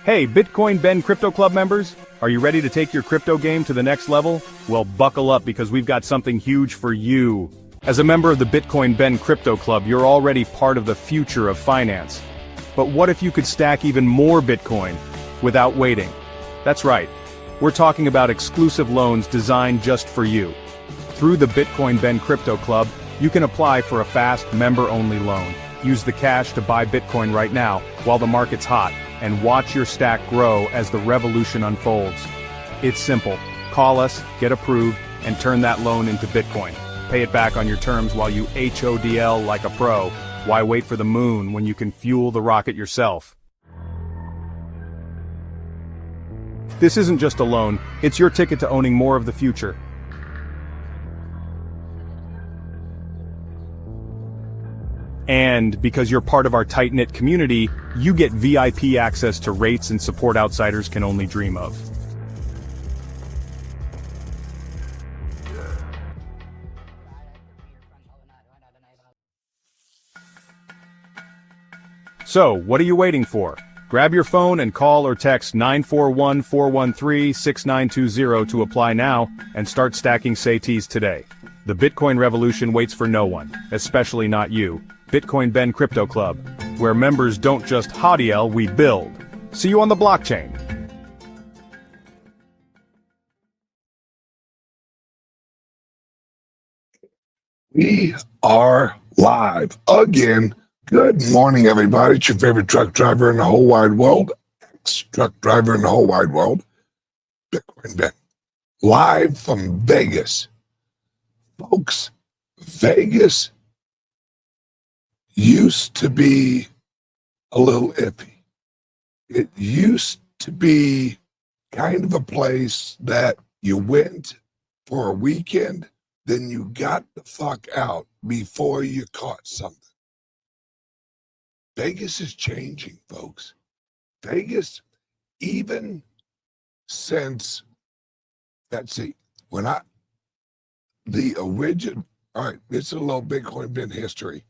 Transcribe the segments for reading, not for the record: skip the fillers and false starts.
Hey, Bitcoin Ben Crypto Club members, are you ready to take your crypto game to the next level? Well, buckle up because we've got something huge for you. As a member of the Bitcoin Ben Crypto Club, you're already part of the future of finance. But what if you could stack even more Bitcoin without waiting? That's right. We're talking about exclusive loans designed just for you. Through the Bitcoin Ben Crypto Club, you can apply for a fast, member-only loan. Use the cash to buy Bitcoin right now while the market's hot, and watch your stack grow as the revolution unfolds. It's simple. Call us, get approved, and turn that loan into Bitcoin. Pay it back on your terms while you HODL like a pro. Why wait for the moon when you can fuel the rocket yourself? This isn't just a loan, it's your ticket to owning more of the future. And because you're part of our tight-knit community, you get VIP access to rates and support outsiders can only dream of. So, what are you waiting for? Grab your phone and call or text 941-413-6920 to apply now and start stacking SATs today. The Bitcoin revolution waits for no one, especially not you. Bitcoin Ben Crypto Club, where members don't just HODL, we build. See you on the blockchain. We are live again. Good morning, everybody. It's your favorite truck driver in the whole wide world, ex-truck driver in the whole wide world, Bitcoin Ben, live from Vegas. Folks, Vegas used to be a little iffy. It used to be kind of a place that you went for a weekend, then you got the fuck out before you caught something. Vegas is changing, folks. Vegas, even since, let's see, the original, all right, this is a little Bitcoin Ben history.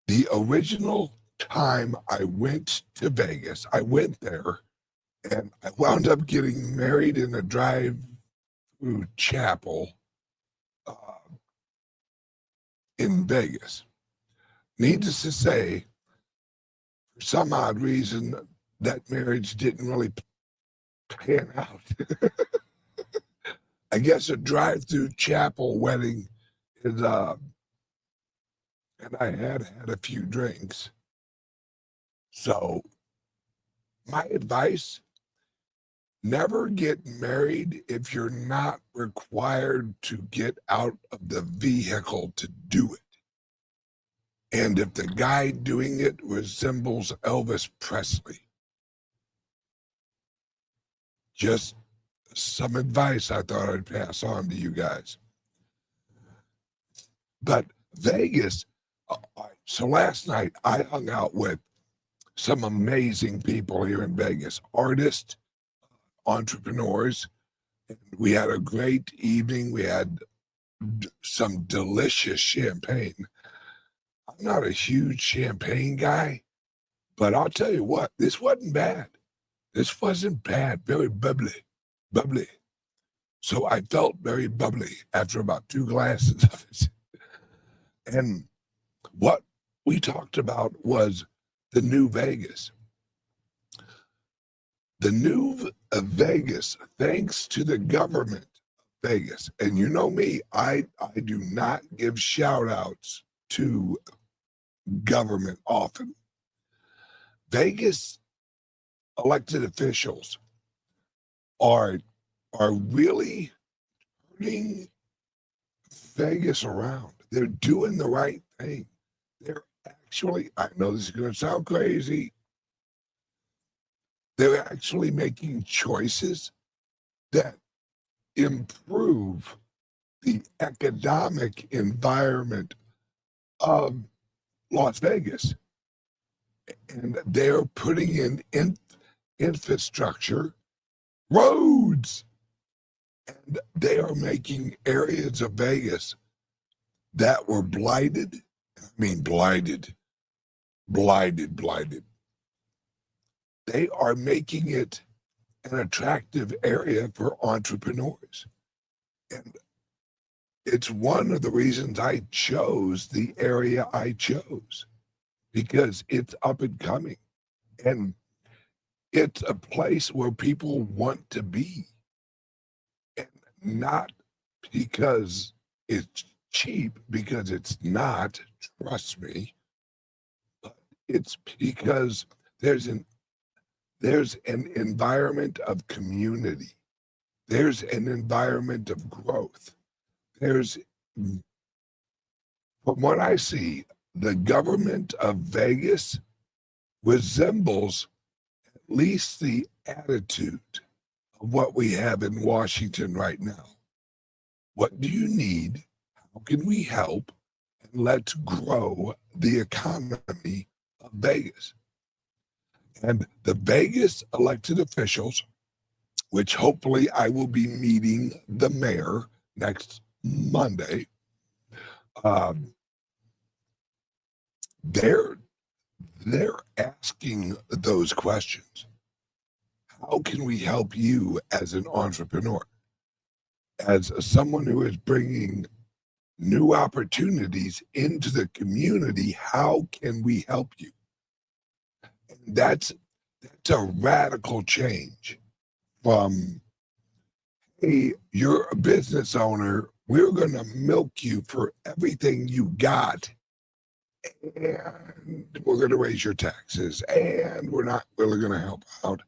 The original time I went to Vegas, I went there and I wound up getting married in a drive-through chapel in Vegas. Needless to say, for some odd reason, that marriage didn't really pan out. I guess a drive-through chapel wedding is, and I had a few drinks. So my advice, never get married if you're not required to get out of the vehicle to do it. And if the guy doing it resembles Elvis Presley. Just some advice I thought I'd pass on to you guys. But Vegas, so last night I hung out with some amazing people here in Vegas, artists, entrepreneurs. And we had a great evening. We had some delicious champagne. I'm not a huge champagne guy, but I'll tell you what, this wasn't bad. This wasn't bad. Very bubbly. So I felt very bubbly after about 2 glasses of it. And what we talked about was the new Vegas. The new Vegas, thanks to the government of Vegas. And you know me, I do not give shout outs to government often. Vegas elected officials are really turning Vegas around. They're doing the right thing. They're actually, I know this is going to sound crazy, they're actually making choices that improve the economic environment of Las Vegas. And they're putting in infrastructure, roads, and they are making areas of Vegas that were blighted blinded. They are making it an attractive area for entrepreneurs. And it's one of the reasons I chose the area I chose, because it's up and coming. And it's a place where people want to be, and not because it's cheap, because it's not, trust me, but it's because there's an environment of community. There's an environment of growth. There's, from what I see, the government of Vegas resembles at least the attitude of what we have in Washington right now. What do you need? How can we help? And let's grow the economy of Vegas. And the Vegas elected officials, which hopefully I will be meeting the mayor next Monday, they're asking those questions. How can we help you as an entrepreneur? As someone who is bringing new opportunities into the community, how can we help you? And that's a radical change from, hey, you're a business owner, we're going to milk you for everything you got, and we're going to raise your taxes, and we're not really going to help out,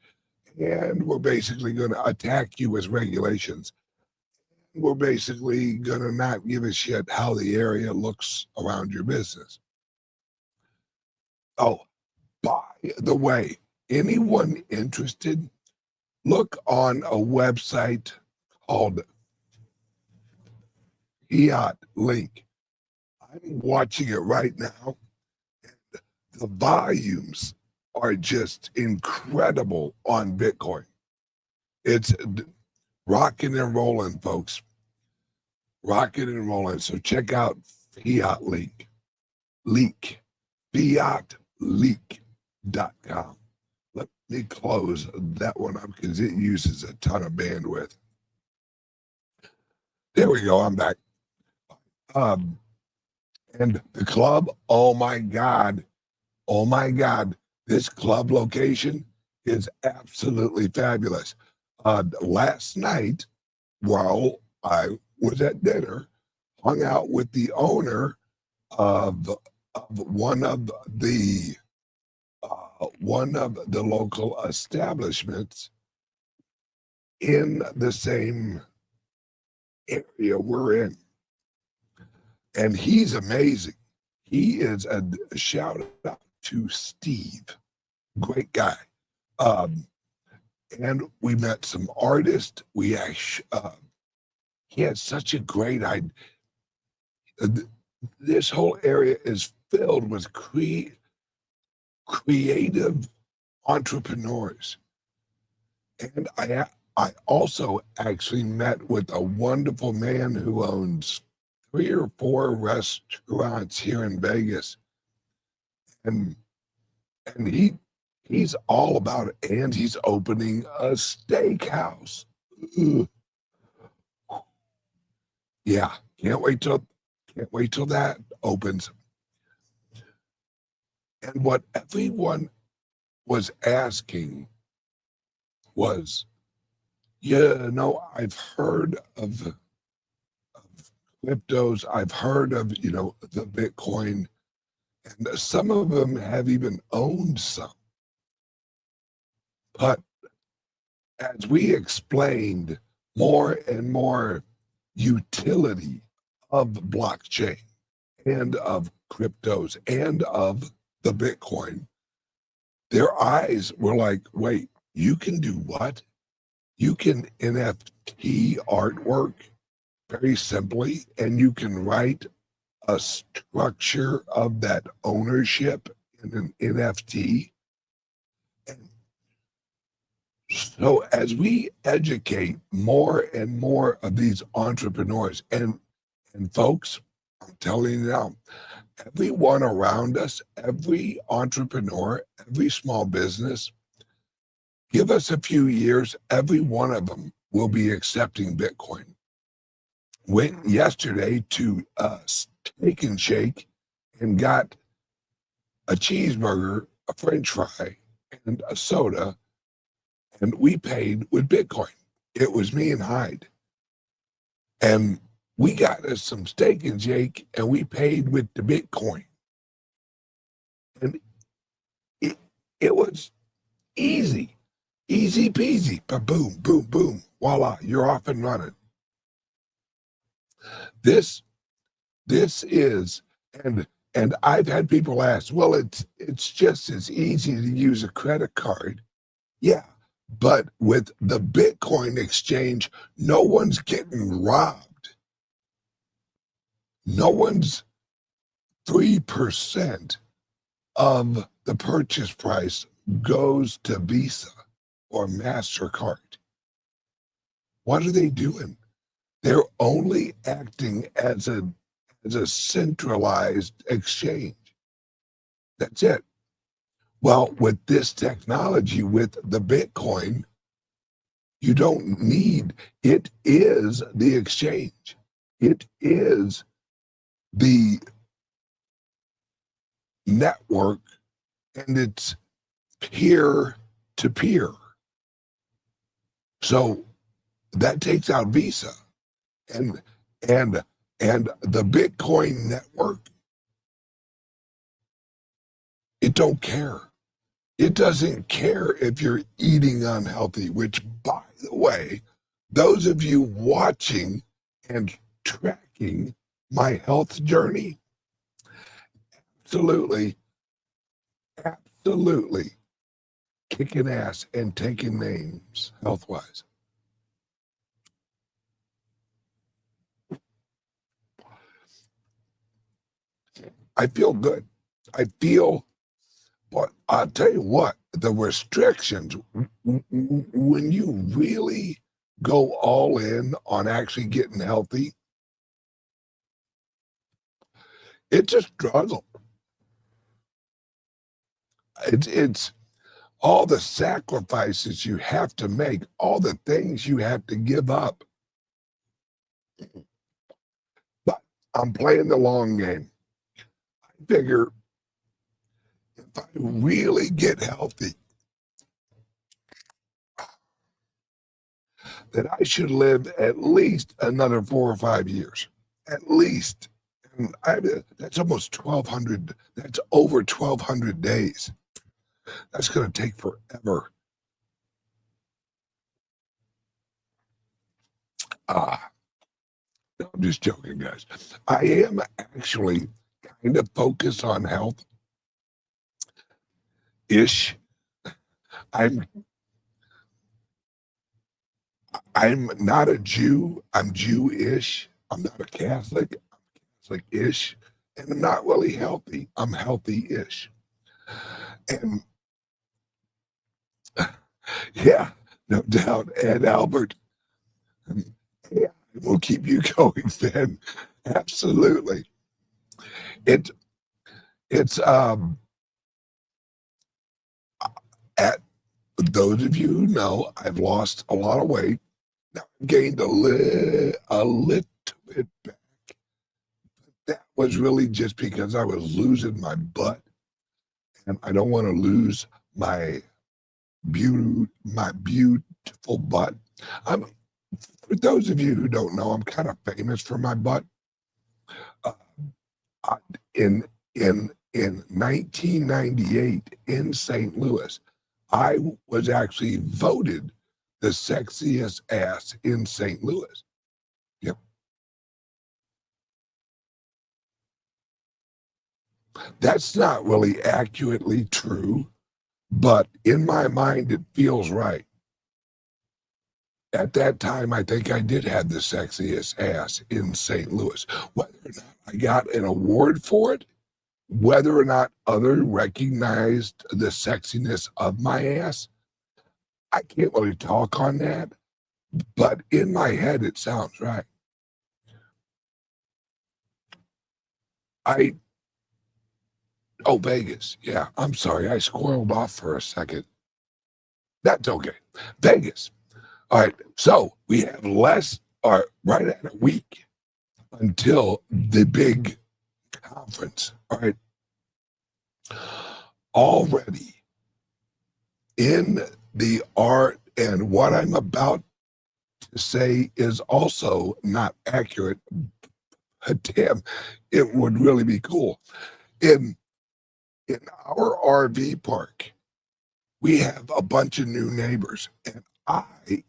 and we're basically going to attack you with regulations. We're basically going to not give a shit how the area looks around your business. Oh, by the way, anyone interested, look on a website called Fiat Link. I'm watching it right now. The volumes are just incredible on Bitcoin. It's rocking and rolling, folks. Rocking and rolling. So check out Fiat Link. Fiatleak.com. Let me close that one up because it uses a ton of bandwidth. There we go. I'm back. And the club, oh my God, this club location is absolutely fabulous. Last night, while I was at dinner, hung out with the owner of one of the local establishments in the same area we're in. And he's amazing. He is a shout out to Steve. Great guy. And we met some artists. He had such a great idea. This whole area is filled with creative entrepreneurs. And I also actually met with a wonderful man who owns 3 or 4 restaurants here in Vegas. And he's all about it. And he's opening a steakhouse. Ugh. Yeah, can't wait till that opens. And what everyone was asking was, I've heard of cryptos, I've heard of, the Bitcoin, and some of them have even owned some. But as we explained more and more utility of blockchain and of cryptos and of the Bitcoin, their eyes were like, wait, you can do what? You can NFT artwork very simply, and you can write a structure of that ownership in an NFT. And so as we educate more and more of these entrepreneurs, and folks, I'm telling you now, everyone around us, every entrepreneur, every small business, give us a few years, every one of them will be accepting Bitcoin. Went yesterday to Steak and Shake and got a cheeseburger, a French fry, and a soda, and we paid with Bitcoin. It was me and Hyde. And we got us some Steak and Shake, and we paid with the Bitcoin. And it was easy peasy, boom, boom, boom, voila, you're off and running. This is, and I've had people ask, well, it's just as easy to use a credit card. Yeah, but with the Bitcoin exchange, no one's getting robbed. No one's 3% of the purchase price goes to Visa or MasterCard. What are they doing? They're only acting as a centralized exchange. That's it. Well, with this technology, with the Bitcoin, you don't need, it is the exchange. It is the network, and it's peer to peer. So that takes out Visa and the Bitcoin network. It don't care. It doesn't care if you're eating unhealthy, which, by the way, those of you watching and tracking my health journey, absolutely kicking ass and taking names health-wise. I feel good. I feel, but I'll tell you what, the restrictions, when you really go all in on actually getting healthy, it's a struggle. It's all the sacrifices you have to make, all the things you have to give up. But I'm playing the long game. I figure if I really get healthy, that I should live at least another 4 or 5 years, at least. And that's almost 1,200. That's over 1,200 days. That's going to take forever. No, I'm just joking, guys. I am actually kind of focused on health ish. I'm not a Jew. I'm Jewish. I'm not a Catholic. I'm Catholic-ish, and I'm not really healthy. I'm healthy-ish, and yeah, no doubt. And Albert, yeah, we'll keep you going, Ben. Absolutely. It's at those of you who know, I've lost a lot of weight. Now I've gained a little bit back. That was really just because I was losing my butt, and I don't want to lose my beautiful butt. For those of you who don't know, I'm kind of famous for my butt. Uh, in 1998 in St. Louis, I was actually voted the sexiest ass in St. Louis. Yep. That's not really accurately true, but in my mind, it feels right. At that time, I think I did have the sexiest ass in St. Louis. Whether or not I got an award for it, whether or not others recognized the sexiness of my ass, I can't really talk on that, but in my head, it sounds right. I Oh, Vegas. Yeah, I'm sorry. I squirreled off for a second. That's okay. Vegas. All right. So we have less, or right at a week until the big conference. All right. Already in the art, and what I'm about to say is also not accurate, but damn, it would really be cool. In in our RV park, we have a bunch of new neighbors, and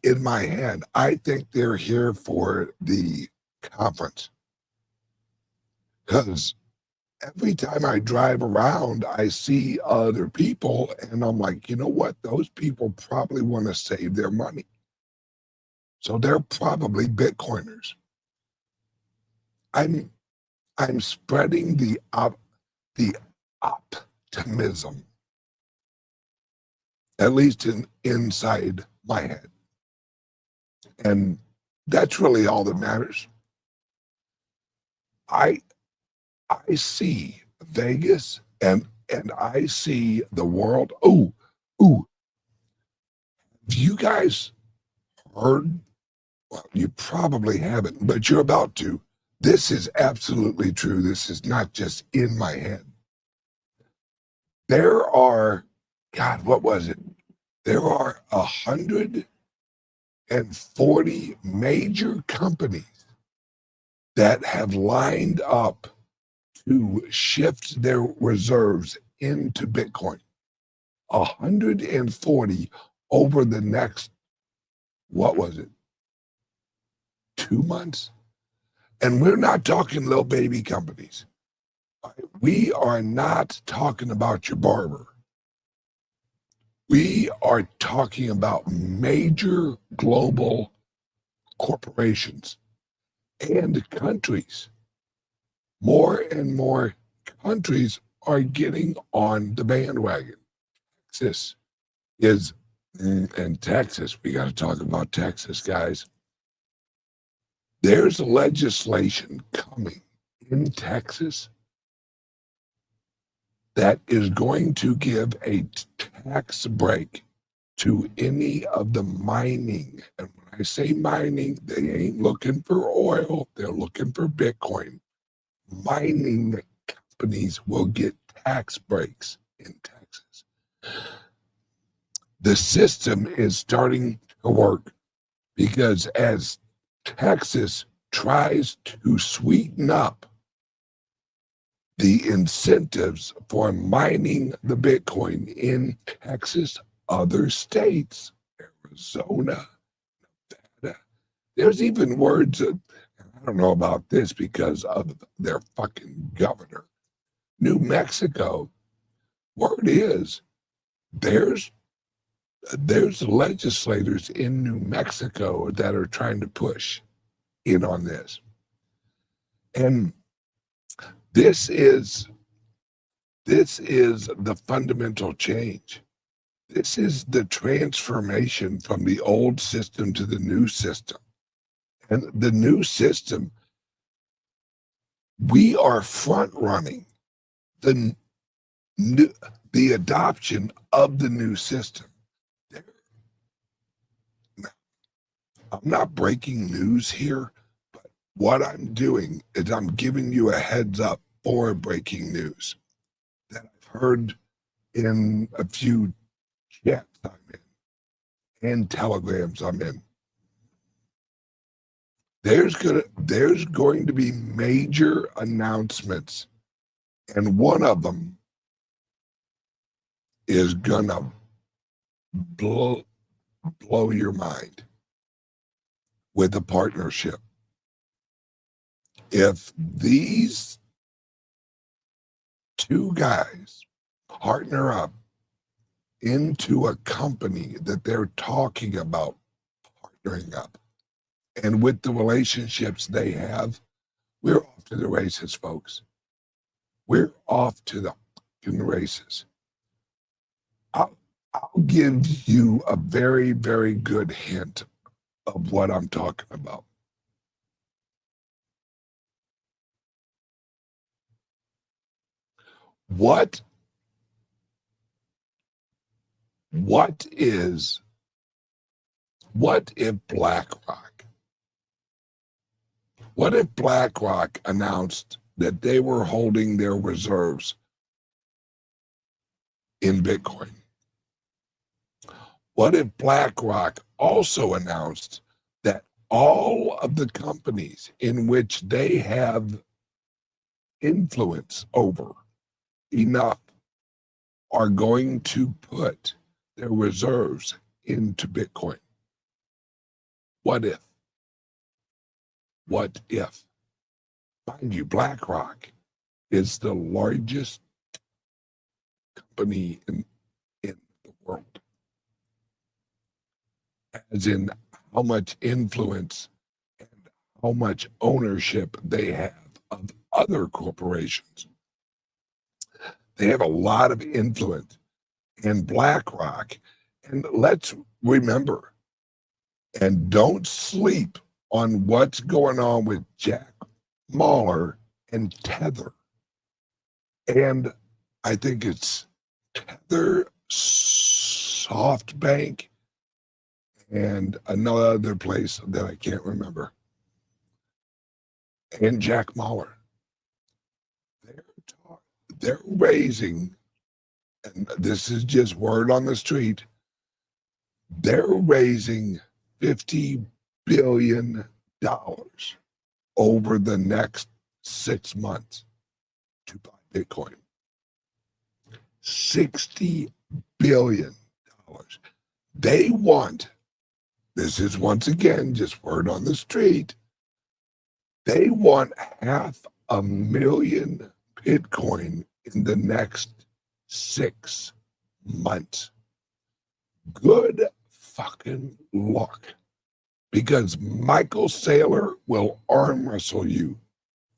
in my head, I think they're here for the conference because every time I drive around, I see other people, and I'm like, you know what? Those people probably want to save their money, so they're probably Bitcoiners. I'm I'm spreading the optimism, at least inside my head, and that's really all that matters. I I see Vegas and I see the world. Ooh, have you guys heard? Well, you probably haven't, but you're about to. This is absolutely true. This is not just in my head. There are, God, what was it? There are 140 major companies that have lined up to shift their reserves into Bitcoin. 140 over the next, what was it, 2 months? And we're not talking little baby companies. We are not talking about your barber. We are talking about major global corporations and countries. More and more countries are getting on the bandwagon. Texas is, and Texas, we got to talk about Texas, guys. There's legislation coming in Texas that is going to give a tax break to any of the mining. And when I say mining, they ain't looking for oil, they're looking for Bitcoin. Mining companies will get tax breaks in Texas. The system is starting to work because as Texas tries to sweeten up the incentives for mining the Bitcoin in Texas, other states, Arizona, Nevada. There's even words, I don't know about this because of their fucking governor. New Mexico, word is there's legislators in New Mexico that are trying to push in on this. And this is the fundamental change. This is the transformation from the old system to the new system. And the new system, we are front running the new, the adoption of the new system. I'm not breaking news here, but what I'm doing is I'm giving you a heads up for breaking news that I've heard in a few chats I'm in and telegrams I'm in. There's going to be major announcements, and one of them is gonna blow your mind with a partnership. If these two guys partner up into a company that they're talking about partnering up, and with the relationships they have, we're off to the races, folks. We're off to the races. I'll give you a very, very good hint of what I'm talking about. What if BlackRock, what if BlackRock announced that they were holding their reserves in Bitcoin? What if BlackRock also announced that all of the companies in which they have influence over enough are going to put their reserves into Bitcoin? What if? What if? Mind you, BlackRock is the largest company in the world, as in how much influence and how much ownership they have of other corporations. They have a lot of influence. And BlackRock, and let's remember, and don't sleep on what's going on with Jack Mallers and Tether. And I think it's Tether, SoftBank, and another place that I can't remember. And Jack Mallers. They're raising, and this is just word on the street, they're raising $50 billion over the next 6 months to buy Bitcoin. $60 billion. They want, this is once again just word on the street, they want 500,000 Bitcoin in the next 6 months. Good fucking luck, because Michael Saylor will arm wrestle you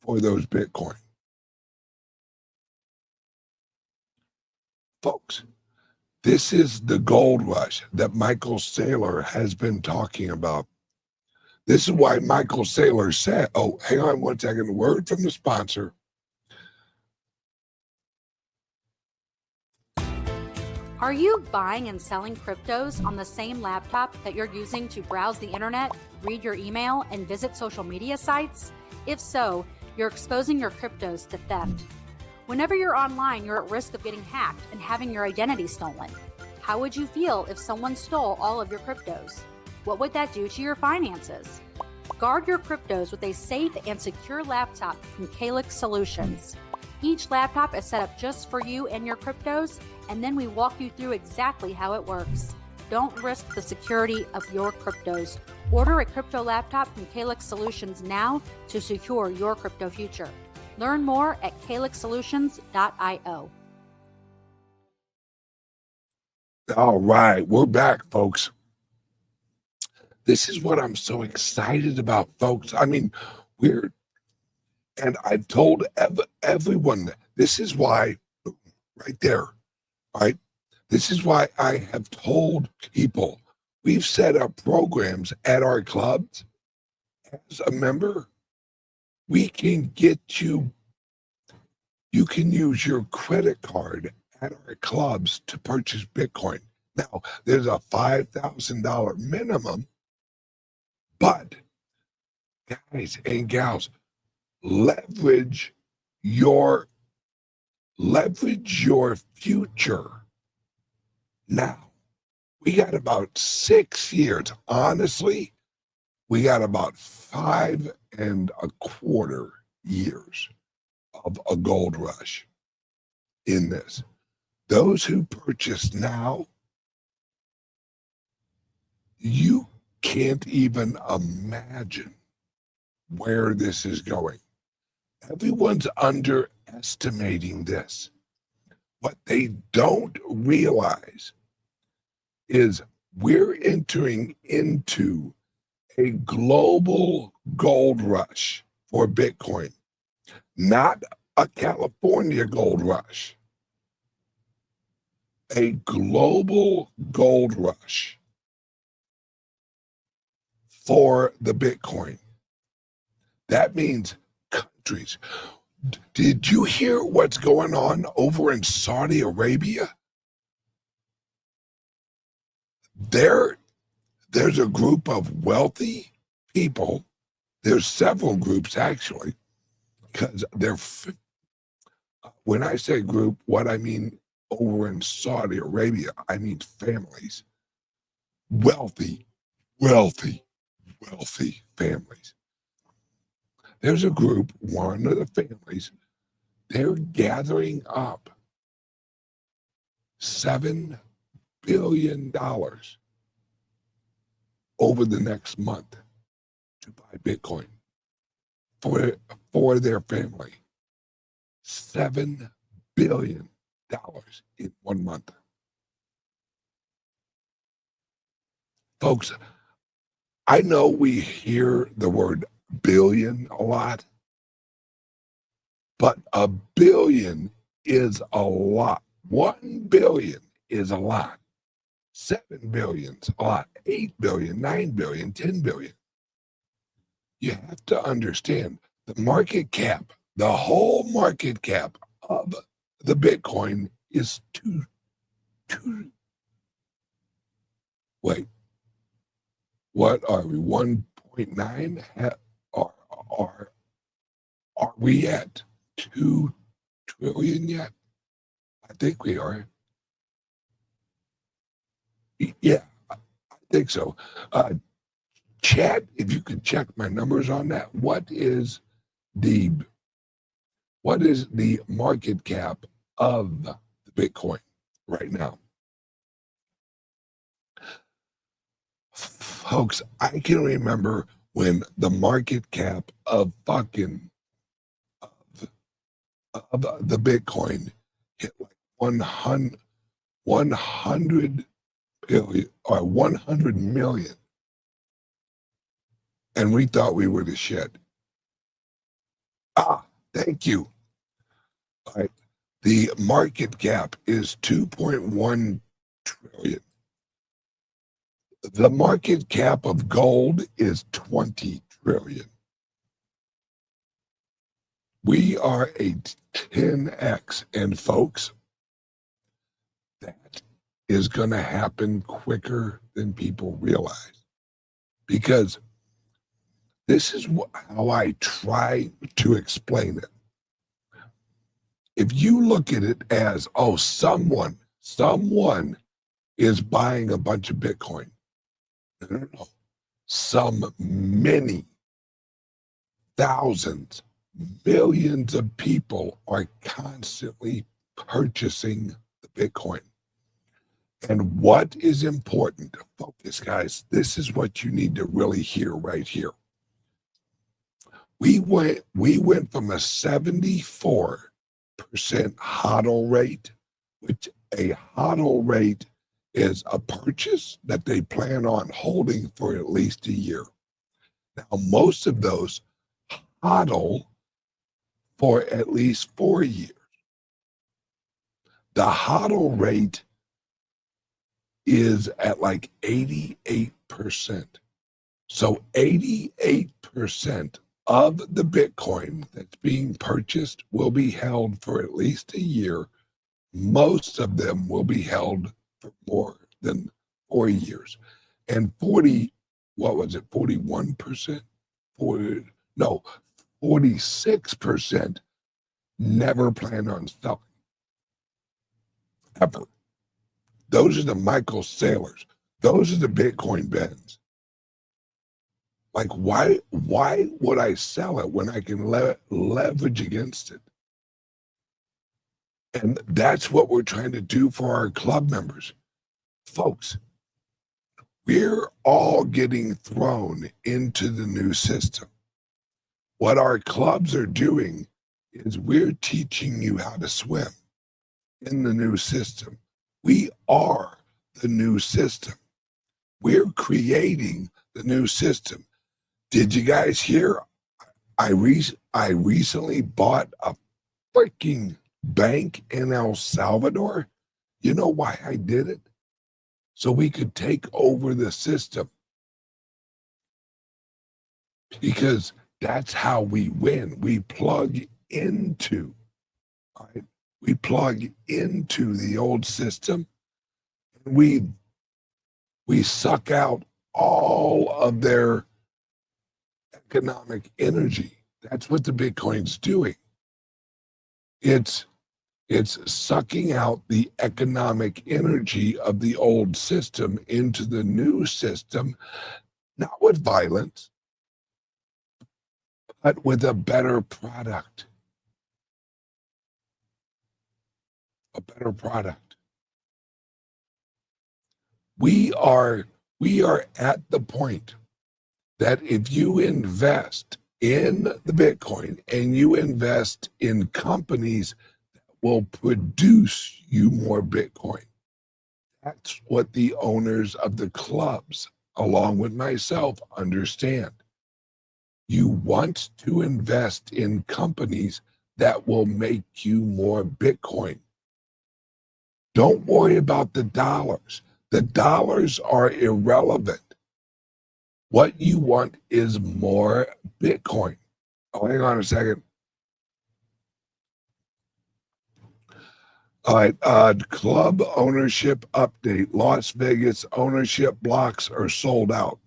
for those Bitcoin. Folks, this is the gold rush that Michael Saylor has been talking about. This is why Michael Saylor said, oh, hang on one second, a word from the sponsor. Are you buying and selling cryptos on the same laptop that you're using to browse the internet, read your email, and visit social media sites? If so, you're exposing your cryptos to theft. Whenever you're online, you're at risk of getting hacked and having your identity stolen. How would you feel if someone stole all of your cryptos? What would that do to your finances? Guard your cryptos with a safe and secure laptop from Calyx Solutions. Each laptop is set up just for you and your cryptos, and then we walk you through exactly how it works. Don't risk the security of your cryptos. Order a crypto laptop from Calyx Solutions now to secure your crypto future. Learn more at calyxsolutions.io. All right, we're back, folks. This is what I'm so excited about, folks. I mean, and I've told everyone, this is why, right there, right? This is why I have told people, we've set up programs at our clubs. As a member, we can get you can use your credit card at our clubs to purchase Bitcoin. Now, there's a $5,000 minimum, but guys and gals, leverage your future now. We got about 6 years. Honestly, we got about 5.25 years of a gold rush in this. Those who purchase now, you can't even imagine where this is going. Everyone's underestimating this. What they don't realize is we're entering into a global gold rush for Bitcoin, not a California gold rush, a global gold rush for the Bitcoin. That means countries. Did you hear what's going on over in Saudi Arabia? There's a group of wealthy people. There's several groups actually, because when I say group, what I mean over in Saudi Arabia, I mean families, wealthy, wealthy, wealthy families. There's a group, one of the families, they're gathering up $7 billion over the next month to buy Bitcoin for their family. $7 billion in 1 month. Folks, I know we hear the word billion a lot, but a billion is a lot. 1 billion is a lot. 7 billion's a lot. 8 billion, 9 billion, 10 billion. You have to understand the market cap, the whole market cap of the Bitcoin is what are we, 1.9? Are we at 2 trillion yet? I think we are. Yeah, I think so. Chat, if you could check my numbers on that. What is the market cap of the Bitcoin right now? Folks, I can remember when the market cap of the Bitcoin hit like 100 billion or 100 million, and we thought we were the shit. Thank you. All right. The market cap is 2.1 trillion. The market cap of gold is 20 trillion. We are a 10x, and folks, that is going to happen quicker than people realize, because this is how I try to explain it. If you look at it as, oh, someone is buying a bunch of Bitcoin. No. Many thousands, millions of people are constantly purchasing the Bitcoin. And what is important, focus, guys, this is what you need to really hear right here. We went from a 74% HODL rate, which a HODL rate is a purchase that they plan on holding for at least a year. Now, most of those HODL for at least 4 years. The HODL rate is at like 88%. So 88% of the Bitcoin that's being purchased will be held for at least a year. Most of them will be held for more than 4 years. And 41%? 46% never plan on selling. Ever. Those are the Michael Saylors. Those are the Bitcoin Bens. Like, why would I sell it when I can leverage against it? And that's what we're trying to do for our club members. Folks, we're all getting thrown into the new system. What our clubs are doing is we're teaching you how to swim in the new system. We are the new system. We're creating the new system. Did you guys hear? I recently bought a freaking bank in El Salvador. You know why I did it? So we could take over the system. Because that's how we win. We plug into, right? We plug into the old system, and we suck out all of their economic energy. That's what the Bitcoin's doing. It's sucking out the economic energy of the old system into the new system, not with violence, but with a better product. A better product. We are at the point that if you invest in the Bitcoin and you invest in companies that will produce you more Bitcoin, that's what the owners of the clubs, along with myself, understand. You want to invest in companies that will make you more Bitcoin. Don't worry about the dollars. The dollars are irrelevant. What you want is more Bitcoin. Oh, hang on a second. All right, club ownership update. Las Vegas ownership blocks are sold out.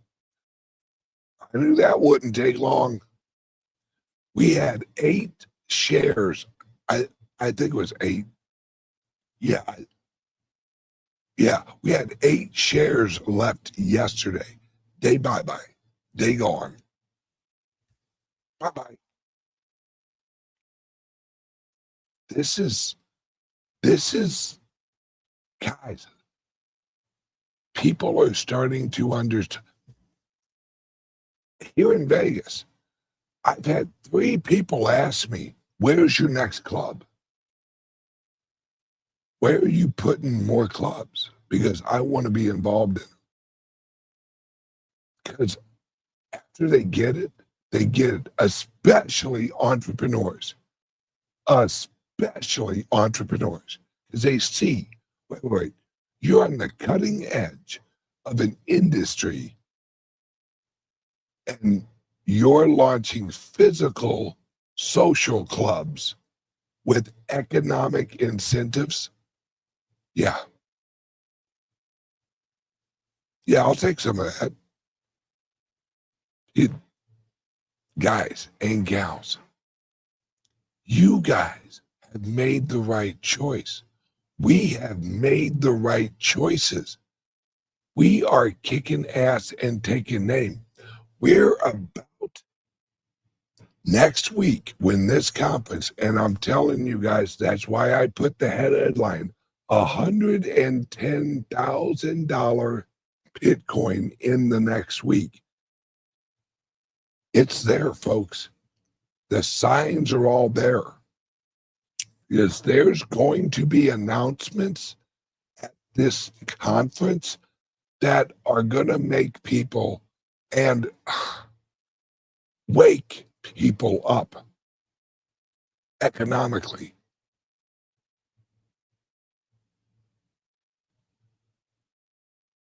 I knew that wouldn't take long. We had 8 shares. I think it was 8. Yeah. Yeah, we had 8 shares left yesterday. They bye-bye. They gone. Bye-bye. This is, guys, people are starting to understand. Here in Vegas, I've had 3 people ask me, where's your next club? Where are you putting more clubs? Because I want to be involved in it. Because after they get it, especially entrepreneurs. Especially entrepreneurs. Because they see, wait, you're on the cutting edge of an industry and you're launching physical social clubs with economic incentives. Yeah, I'll take some of that. Guys and gals, you guys have made the right choice. We have made the right choices. We are kicking ass and taking name. We're about next week when this conference, and I'm telling you guys, that's why I put the headline, $110,000 Bitcoin in the next week. It's there, folks. The signs are all there. Because there's going to be announcements at this conference that are going to make people and wake people up economically.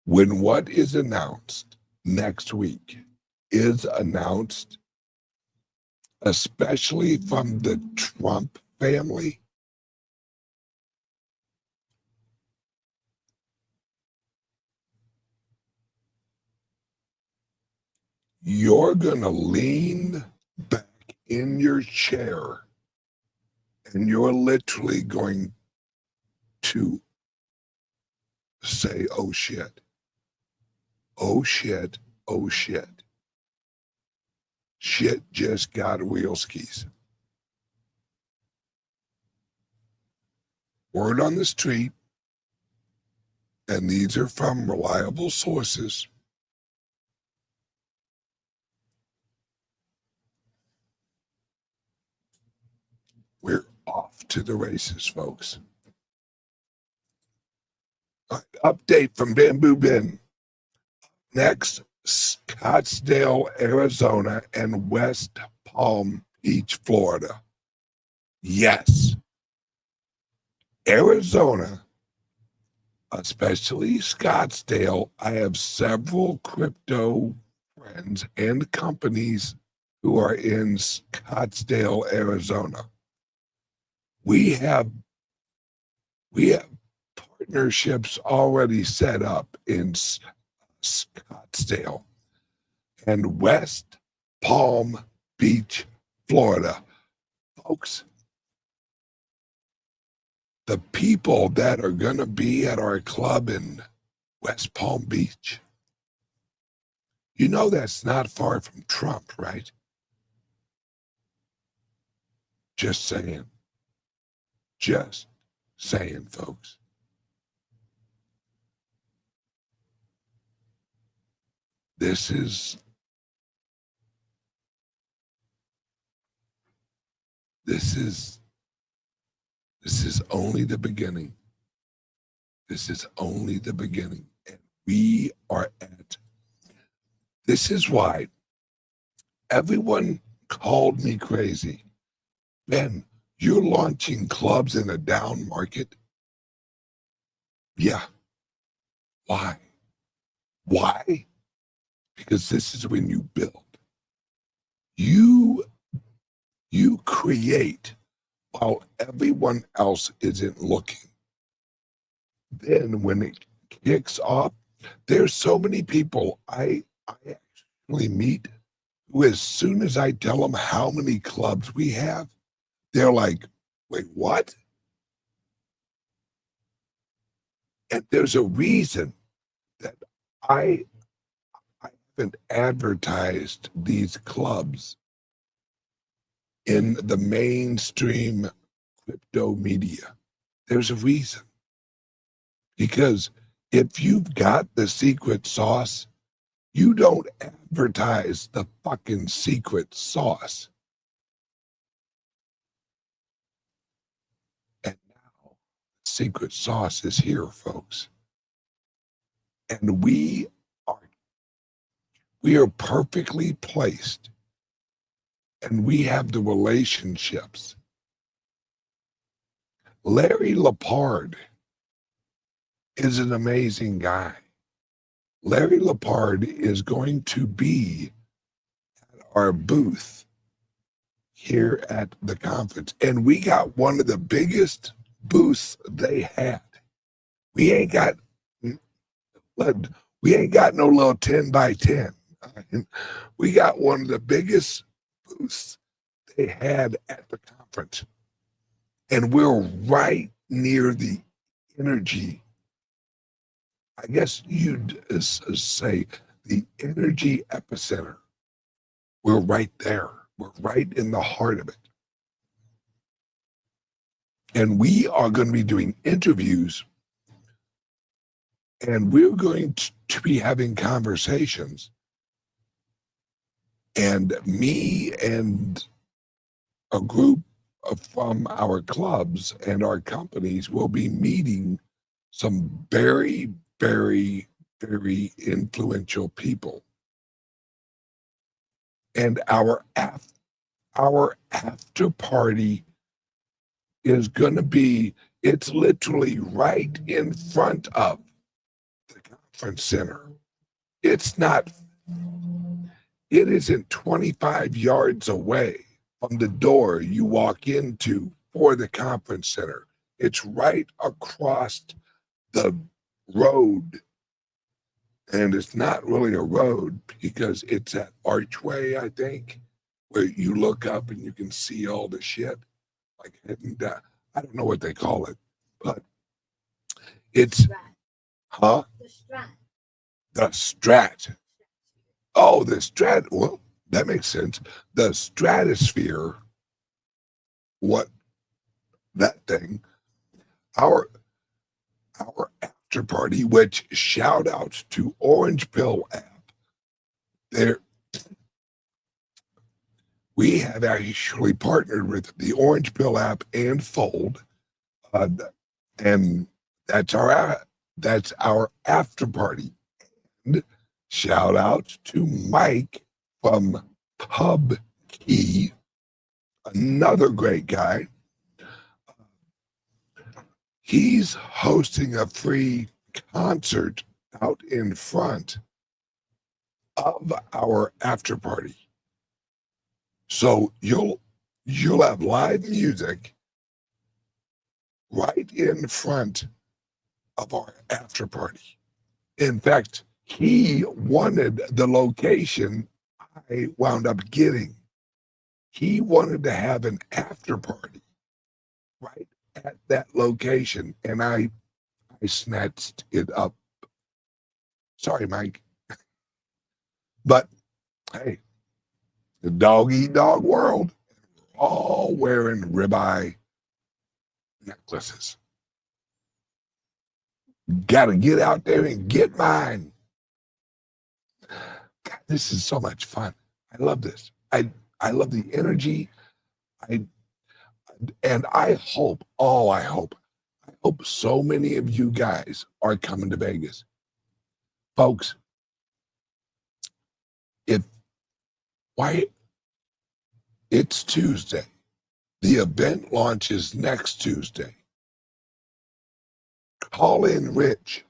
When what is announced next week is announced, especially from the Trump family, you're going to lean back in your chair and you're literally going to say, oh shit, oh shit, oh shit. Shit just got wheel skis. Word on the street, and these are from reliable sources, we're off to the races, folks. Update from Bamboo Ben. Next, Scottsdale, Arizona, and West Palm Beach, Florida. Yes. Arizona, especially Scottsdale, I have several crypto friends and companies who are in Scottsdale, Arizona. we have partnerships already set up in Scottsdale and West Palm Beach, Florida. Folks, the people that are going to be at our club in West Palm Beach, you know that's not far from Trump, right? Just saying. Just saying, folks. This is only the beginning. This is only the beginning. And we are at, this is why everyone called me crazy. Ben, you're launching clubs in a down market? Yeah. Why? Why? Because this is when you build. You create while everyone else isn't looking. Then when it kicks off, there's so many people I actually meet who, as soon as I tell them how many clubs we have, they're like, wait, what? And there's a reason that I haven't advertised these clubs in the mainstream crypto media. There's a reason. Because if you've got the secret sauce, you don't advertise the fucking secret sauce. And now, secret sauce is here, folks. And we are perfectly placed. And we have the relationships. Larry Lepard is an amazing guy. Larry Lepard is going to be at our booth here at the conference. And we got one of the biggest booths they had. We ain't got no little 10 by 10. We got one of the biggest booths they had at the conference. And we're right near the energy. I guess you'd say the energy epicenter. We're right there. We're right in the heart of it. And we are going to be doing interviews, and we're going to be having conversations. And me and a group from our clubs and our companies will be meeting some very, very, very influential people. And our after party is going to be, it's literally right in front of the conference center. It isn't 25 yards away from the door you walk into for the conference center. It's right across the road. And it's not really a road because it's that archway, I think, where you look up and you can see all the shit. Like heading down. I don't know what they call it, but it's, huh? The Strat. Oh, the Strat. Well, that makes sense. The Stratosphere. What? That thing. Our after party, which shout out to Orange Pill app. We have actually partnered with the Orange Pill app and Fold, and that's our after party. And shout out to Mike from Pub Key, another great guy. He's hosting a free concert out in front of our after party. So you'll have live music right in front of our after party. In fact, he wanted the location I wound up getting. He wanted to have an after party right at that location, and I snatched it up. Sorry, Mike. But hey, the dog eat dog world, all wearing ribeye necklaces. Gotta get out there and get mine. God, this is so much fun. I love this. I love the energy. I hope, I hope so many of you guys are coming to Vegas. Folks, it's Tuesday. The event launches next Tuesday. Call in rich.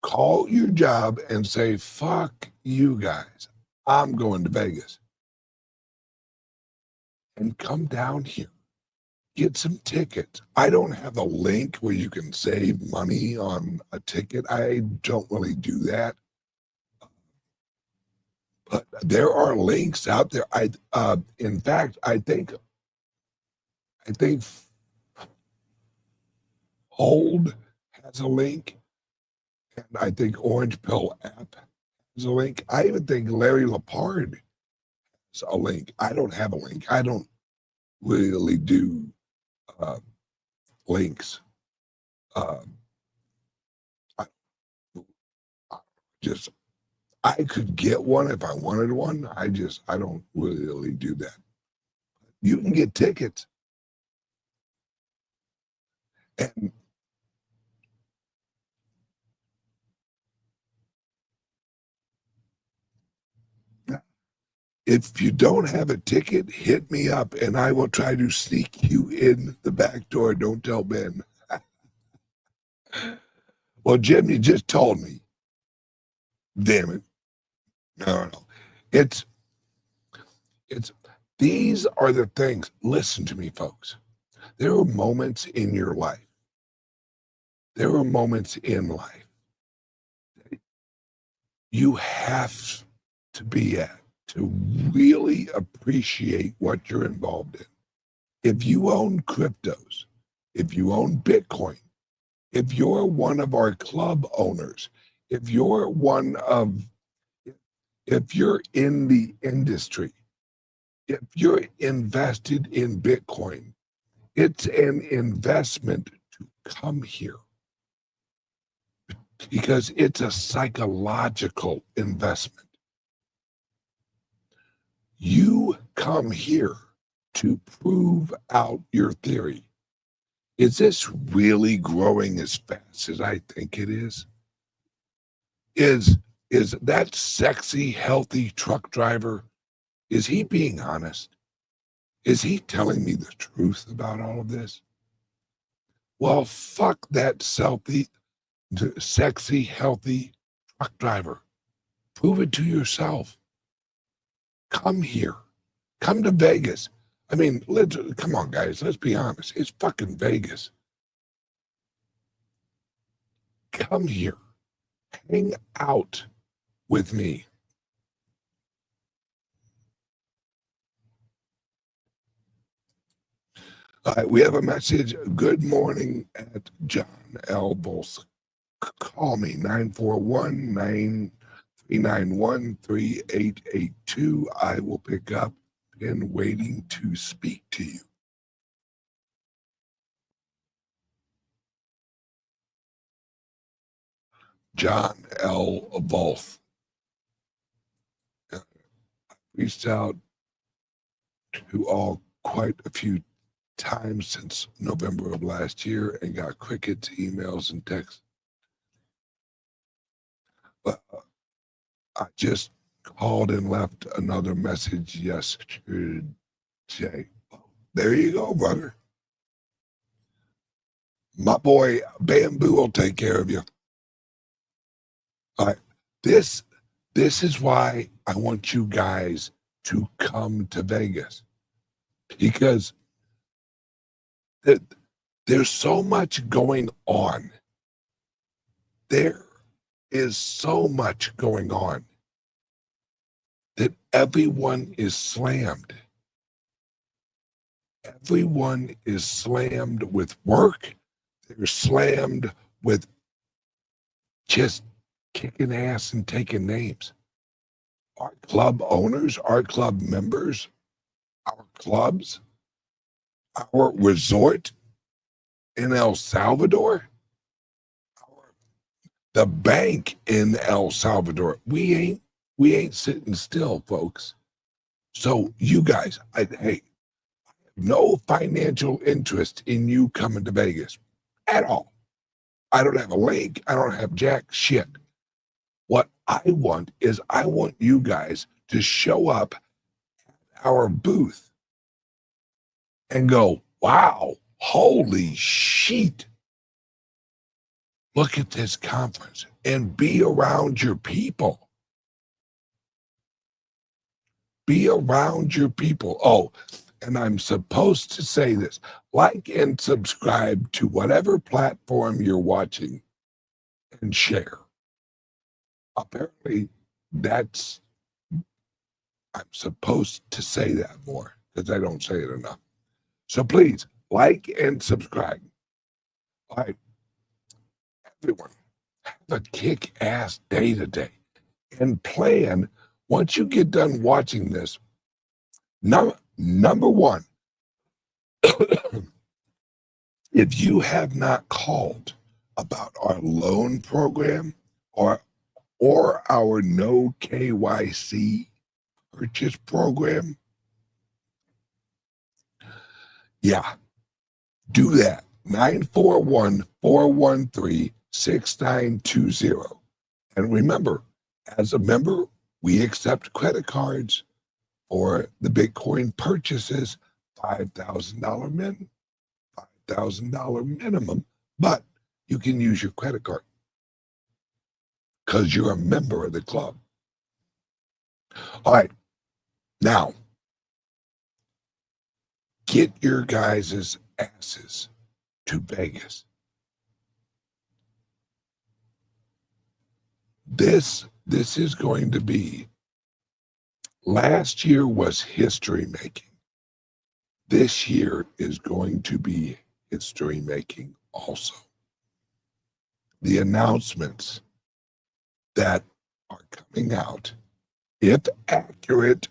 Call your job and say, fuck you guys. I'm going to Vegas. And come down here. Get some tickets. I don't have a link where you can save money on a ticket. I don't really do that. But there are links out there. In fact, I think Hold has a link, and I think Orange Pill app has a link. I even think Larry Lepard has a link. I don't have a link. I don't really do links. I could get one if I wanted one. I don't really do that. You can get tickets. And if you don't have a ticket, hit me up and I will try to sneak you in the back door. Don't tell Ben. Well, Jim, you just told me. Damn it. No. It's these are the things. Listen to me, folks. There are moments in your life. There are moments in life that you have to be at to really appreciate what you're involved in. If you own cryptos, if you own Bitcoin, if you're one of our club owners, if you're in the industry, if you're invested in Bitcoin, it's an investment to come here because it's a psychological investment. You come here to prove out your theory. Is this really growing as fast as I think it is? Is that sexy, healthy truck driver, is he being honest? Is he telling me the truth about all of this? Well, fuck that sexy, healthy truck driver. Prove it to yourself. Come here. Come to Vegas. I mean, come on, guys. Let's be honest. It's fucking Vegas. Come here. Hang out with me. We have a message. Good morning at John L. Bolsa. Call me 941-9391-3882. I will pick up. Been waiting to speak to you. John L. Volth. Reached out to all quite a few times since November of last year and got crickets, emails, and texts. But I just called and left another message yesterday. There you go, brother. My boy Bamboo will take care of you. All right. This is why I want you guys to come to Vegas. Because There's so much going on. There is so much going on that everyone is slammed. Everyone is slammed with work. They're slammed with just kicking ass and taking names. Our club owners, our club members, our clubs, our resort in El Salvador, the bank in El Salvador. We ain't sitting still, folks. So you guys, hey, no financial interest in you coming to Vegas at all. I don't have a link. I don't have jack shit. What I want is I want you guys to show up at our booth and go, wow, holy shit. Look at this conference and be around your people. Be around your people. Oh, and I'm supposed to say this, like and subscribe to whatever platform you're watching and share. Apparently, I'm supposed to say that more because I don't say it enough. So please, like and subscribe. All right, everyone, have a kick-ass day today. And plan, once you get done watching this, number one, if you have not called about our loan program or our no KYC purchase program, yeah, do that. 941-413-6920. And remember, as a member, we accept credit cards for the Bitcoin purchases, $5,000 minimum, but you can use your credit card because you're a member of the club. All right, now get your guys' asses to Vegas. This is going to be, last year was history making. This year is going to be history making also. The announcements that are coming out, if accurate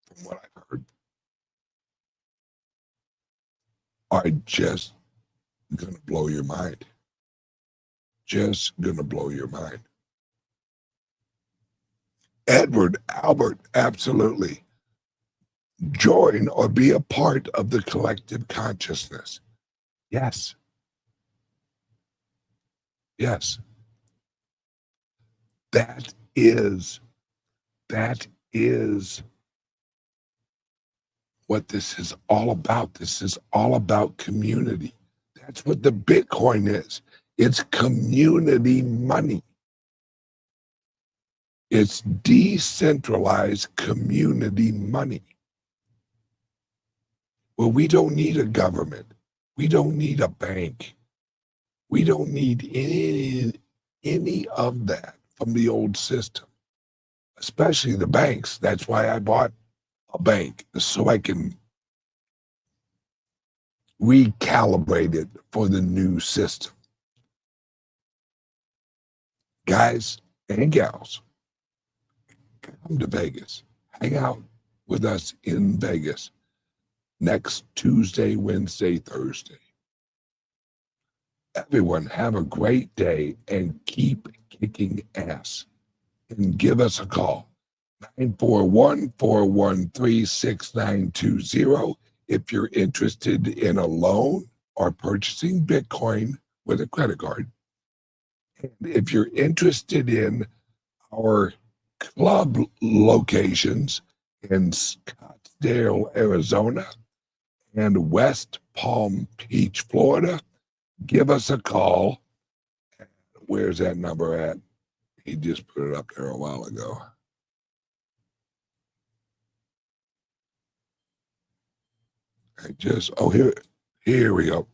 from what I've heard, are just going to blow your mind. Just going to blow your mind. Edward, Albert, absolutely. Join or be a part of the collective consciousness. Yes. Yes. That is what this is all about. This is all about community. That's what the Bitcoin is. It's community money. It's decentralized community money. Well, we don't need a government. We don't need a bank. We don't need any of that from the old system, especially the banks. That's why I bought a bank, so I can recalibrate it for the new system. Guys and gals, come to Vegas. Hang out with us in Vegas next Tuesday, Wednesday, Thursday. Everyone have a great day and keep kicking ass. And give us a call, 941-413-6920 if you're interested in a loan or purchasing Bitcoin with a credit card. And if you're interested in our club locations in Scottsdale, Arizona, and West Palm Beach, Florida, give us a call. Where's that number at? He just put it up there a while ago. Here we go.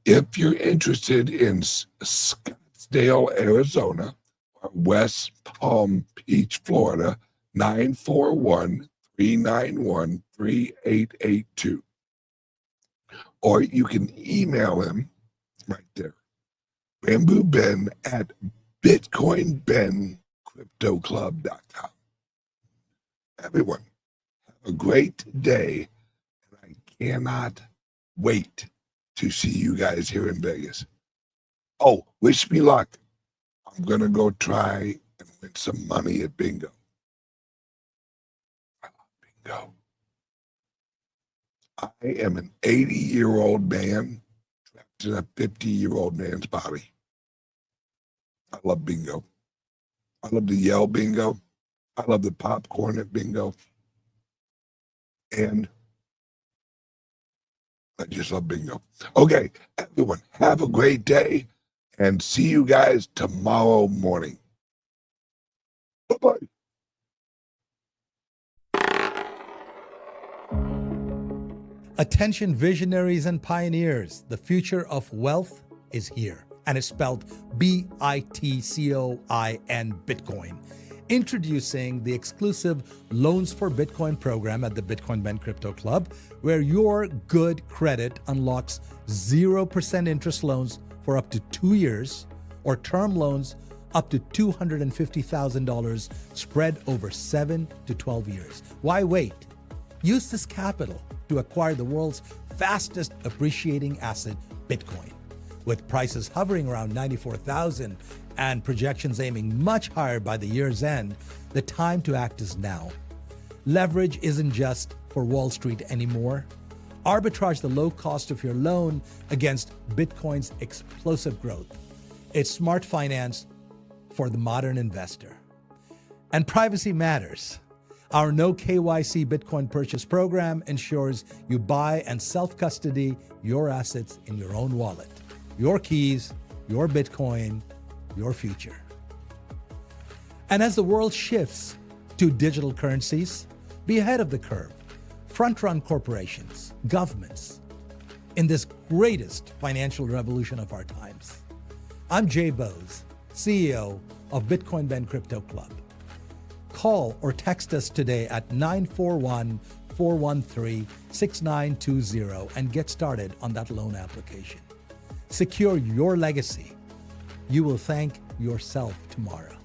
If you're interested in Scottsdale, Arizona, or West Palm Beach, Florida, 941-391-3882. Or you can email him right there, Bamboo Ben at BitcoinBenCryptoClub.com. Everyone, have a great day, and I cannot wait to see you guys here in Vegas. Oh, wish me luck. I'm going to go try and win some money at bingo. I love bingo. I am an 80-year-old man trapped in a 50-year-old man's body. I love bingo. I love to yell bingo. I love the popcorn at bingo. And I just love bingo. Okay, everyone, have a great day and see you guys tomorrow morning. Bye-bye. Attention visionaries and pioneers, the future of wealth is here, and it's spelled B-I-T-C-O-I-N, Bitcoin. Introducing the exclusive Loans for Bitcoin program at the Bitcoin Ben Crypto Club, where your good credit unlocks 0% interest loans for up to 2 years, or term loans up to $250,000 spread over 7 to 12 years. Why wait? Use this capital to acquire the world's fastest appreciating asset, Bitcoin. With prices hovering around 94,000 and projections aiming much higher by the year's end, the time to act is now. Leverage isn't just for Wall Street anymore. Arbitrage the low cost of your loan against Bitcoin's explosive growth. It's smart finance for the modern investor. And privacy matters. Our no KYC Bitcoin purchase program ensures you buy and self-custody your assets in your own wallet. Your keys, your Bitcoin, your future. And as the world shifts to digital currencies, be ahead of the curve. Front-run corporations, governments, in this greatest financial revolution of our times. I'm Jay Bose, CEO of Bitcoin Ben Crypto Club. Call or text us today at 941-413-6920 and get started on that loan application. Secure your legacy. You will thank yourself tomorrow.